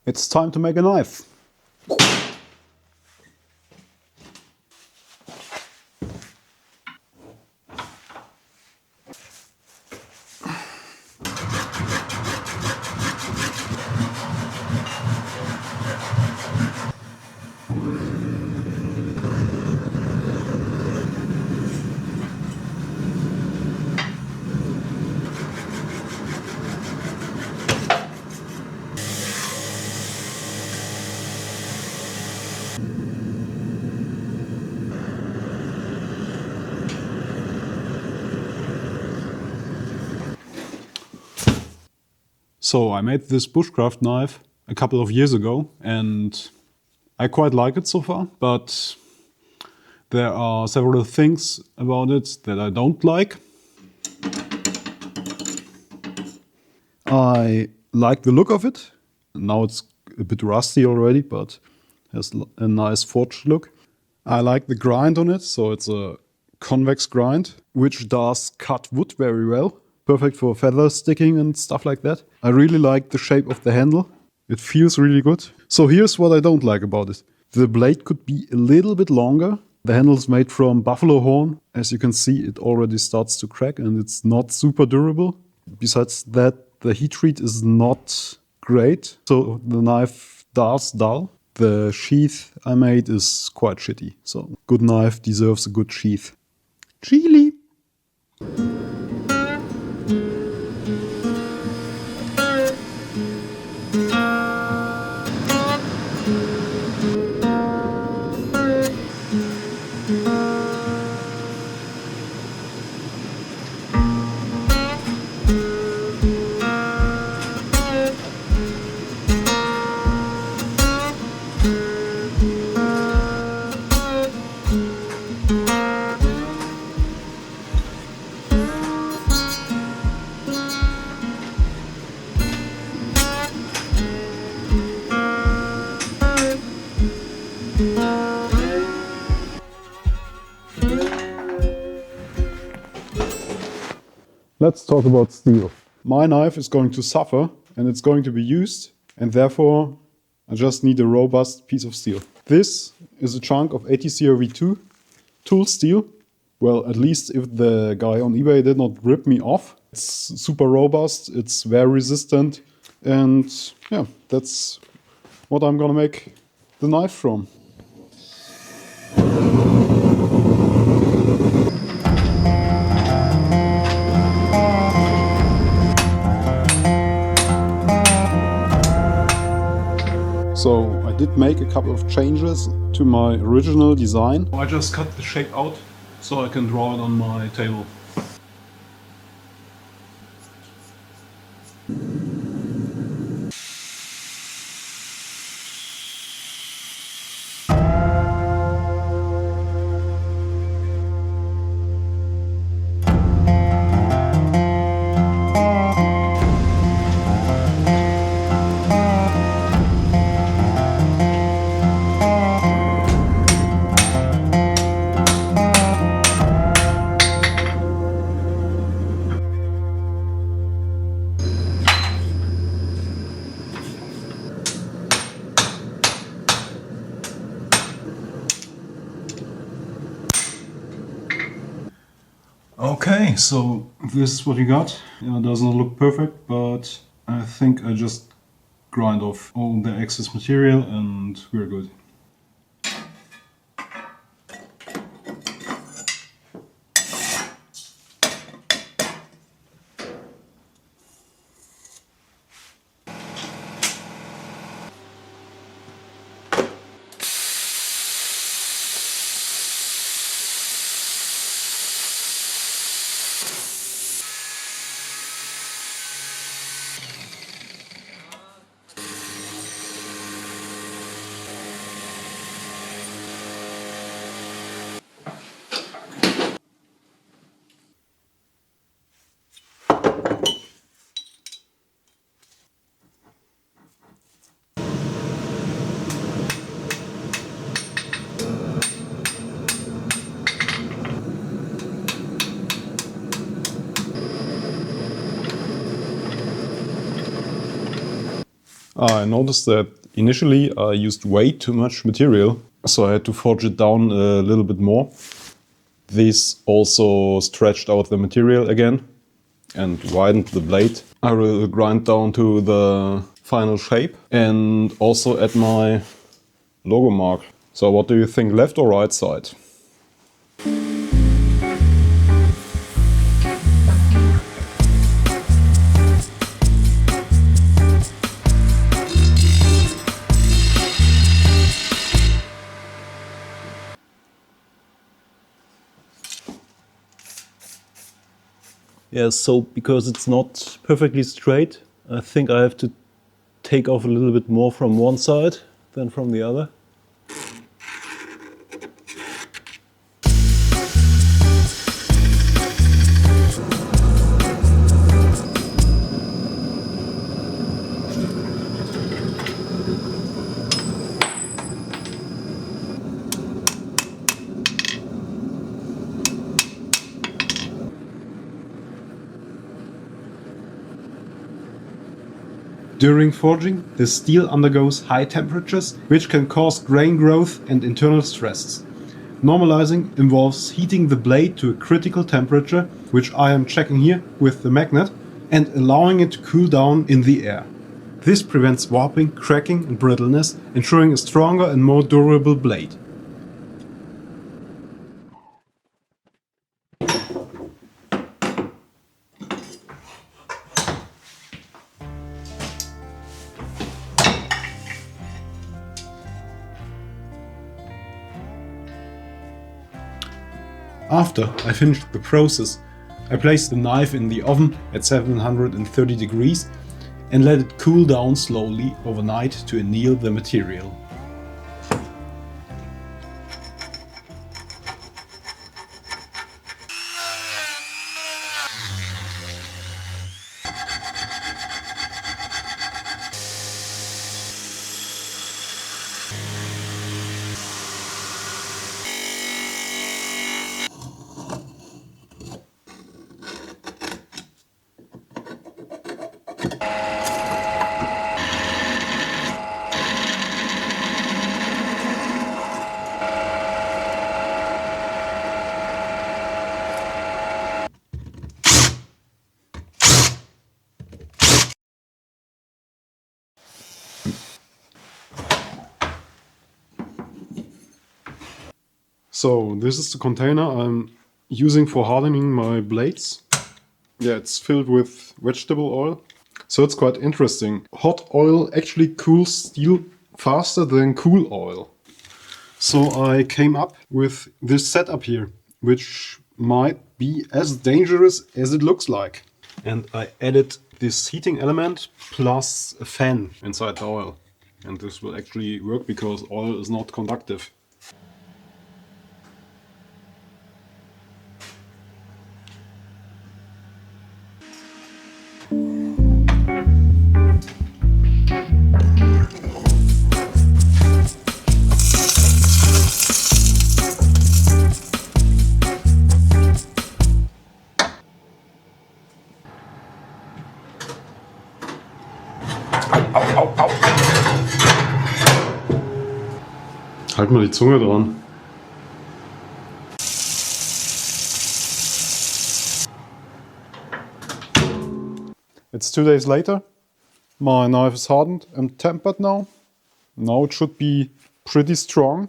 It's time to make a knife. So I made this bushcraft knife a couple of years ago and I quite like it so far, but there are several things about it that I don't like. I like the look of it. Now it's a bit rusty already, but has a nice forged look. I like the grind on it, so it's a convex grind, which does cut wood very well. Perfect for feather sticking and stuff like that. I really like the shape of the handle. It feels really good. So here's what I don't like about it. The blade could be a little bit longer. The handle's made from buffalo horn. As you can see, it already starts to crack and it's not super durable. Besides that, the heat treat is not great, so the knife does dull. The sheath I made is quite shitty, so good knife deserves a good sheath. Chili! Let's talk about steel. My knife is going to suffer and it's going to be used, and therefore I just need a robust piece of steel. This is a chunk of 80 CRV2 tool steel. Well, at least if the guy on eBay did not rip me off. It's super robust, it's wear resistant, and yeah, that's what I'm gonna make the knife from. So I did make a couple of changes to my original design. I just cut the shape out so I can draw it on my table. Okay, so this is what you got. It does not look perfect, but I think I just grind off all the excess material and we're good. I noticed that initially I used way too much material, so I had to forge it down a little bit more. This also stretched out the material again and widened the blade. I will grind down to the final shape and also add my logo mark. So what do you think, left or right side? Yeah, so because it's not perfectly straight, I think I have to take off a little bit more from one side than from the other. During forging, the steel undergoes high temperatures, which can cause grain growth and internal stresses. Normalizing involves heating the blade to a critical temperature, which I am checking here with the magnet, and allowing it to cool down in the air. This prevents warping, cracking and brittleness, ensuring a stronger and more durable blade. After I finished the process, I placed the knife in the oven at 730 degrees and let it cool down slowly overnight to anneal the material. So this is the container I'm using for hardening my blades. Yeah, it's filled with vegetable oil. So it's quite interesting. Hot oil actually cools steel faster than cool oil. So I came up with this setup here, which might be as dangerous as it looks like. And I added this heating element plus a fan inside the oil. And this will actually work because oil is not conductive. Halt mal die Zunge dran. It's 2 days later. My knife is hardened and tempered now. Now it should be pretty strong.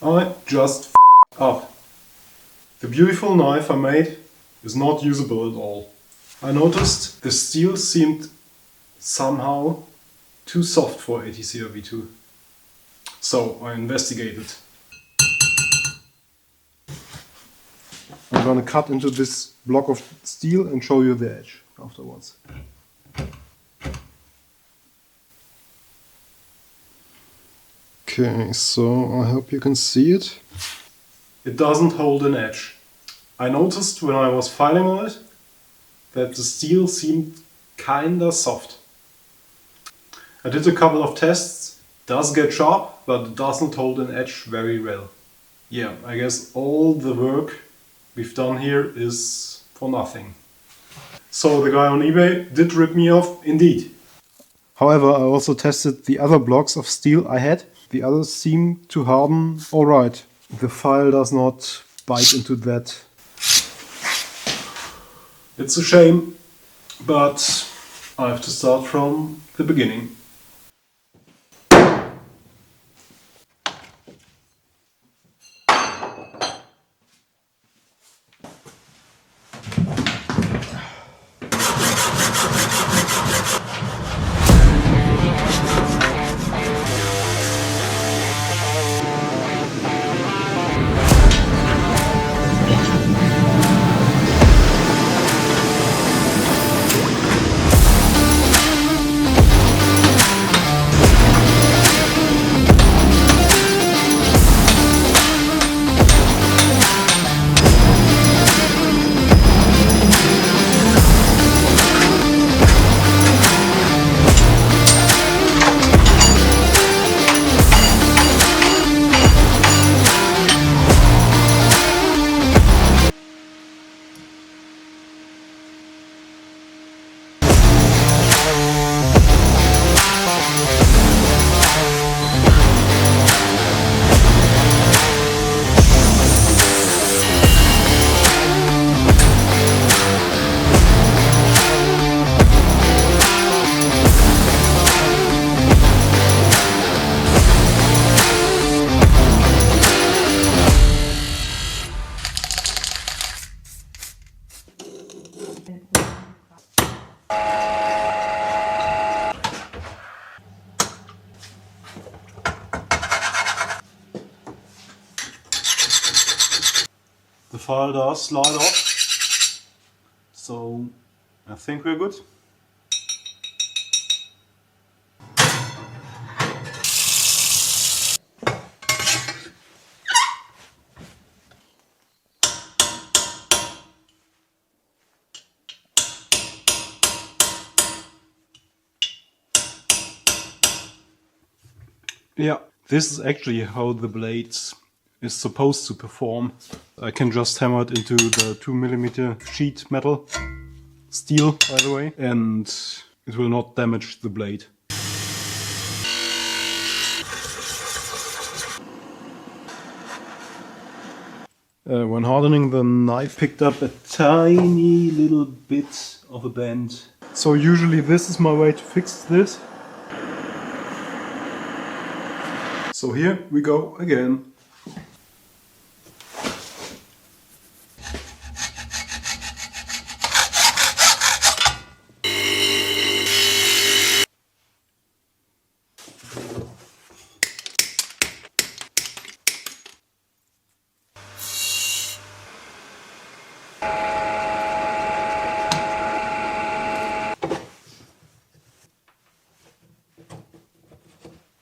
I just f***ed up. The beautiful knife I made is not usable at all. I noticed the steel seemed somehow too soft for ATCR-V2. So I investigated. I'm gonna cut into this block of steel and show you the edge afterwards. Okay, so I hope you can see it. It doesn't hold an edge. I noticed when I was filing on it that the steel seemed kinda soft. I did a couple of tests. Does get sharp, but it doesn't hold an edge very well. Yeah, I guess all the work we've done here is for nothing. So the guy on eBay did rip me off, indeed. However, I also tested the other blocks of steel I had. The others seem to harden alright. The file does not bite into that. It's a shame, but I have to start from the beginning. The file does slide off, so I think we're good. Yeah, this is actually how the blade is supposed to perform. I can just hammer it into the 2mm sheet metal, steel by the way, and it will not damage the blade. When hardening, the knife picked up a tiny little bit of a bend. So usually this is my way to fix this. So here we go again.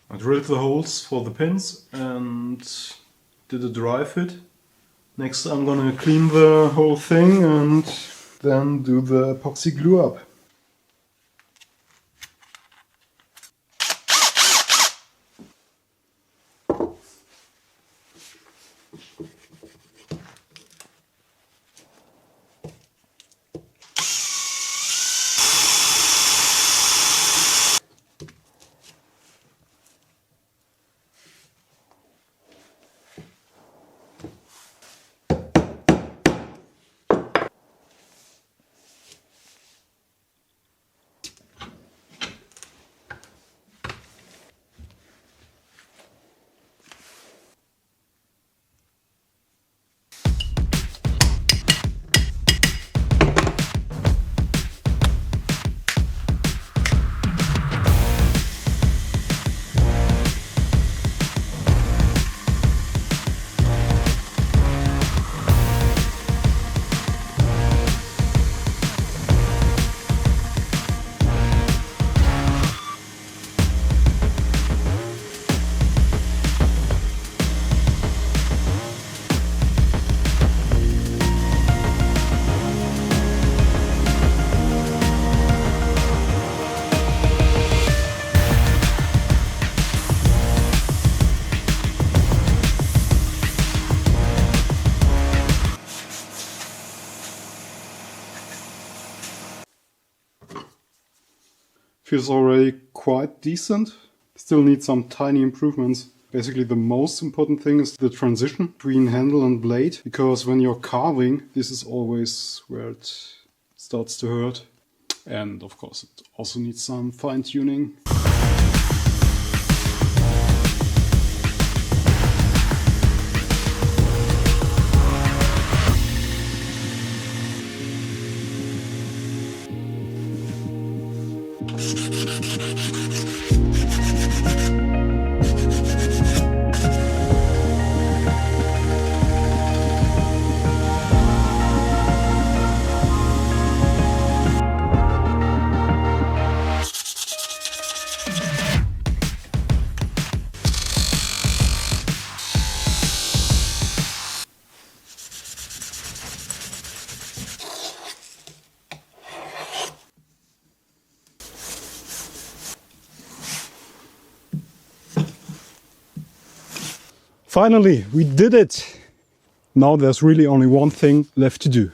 I drilled the holes for the pins and did a dry fit. Next I'm gonna clean the whole thing and then do the epoxy glue up. Feels already quite decent. Still need some tiny improvements. Basically the most important thing is the transition between handle and blade, because when you're carving, this is always where it starts to hurt. And of course it also needs some fine tuning. Finally, we did it! Now there's really only one thing left to do.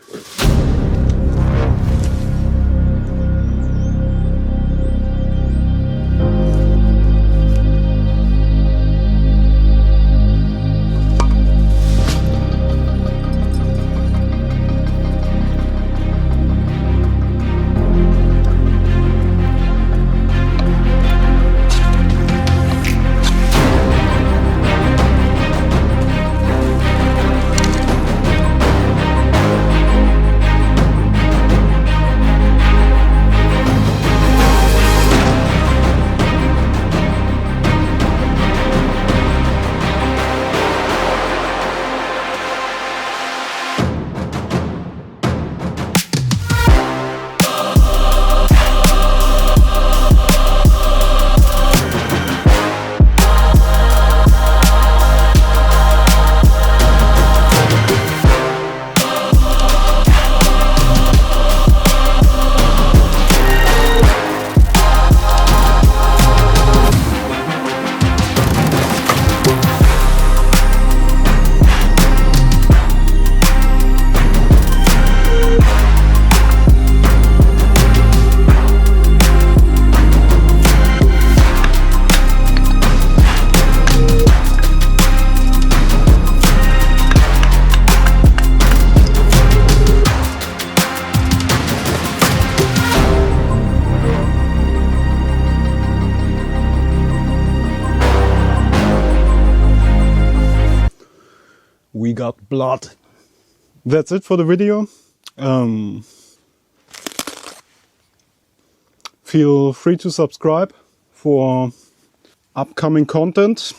We got blood. That's it for the video. Feel free to subscribe for upcoming content,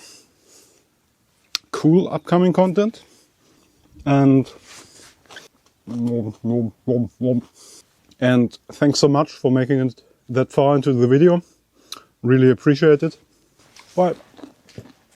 cool upcoming content, and thanks so much for making it that far into the video. Really appreciate it. Bye.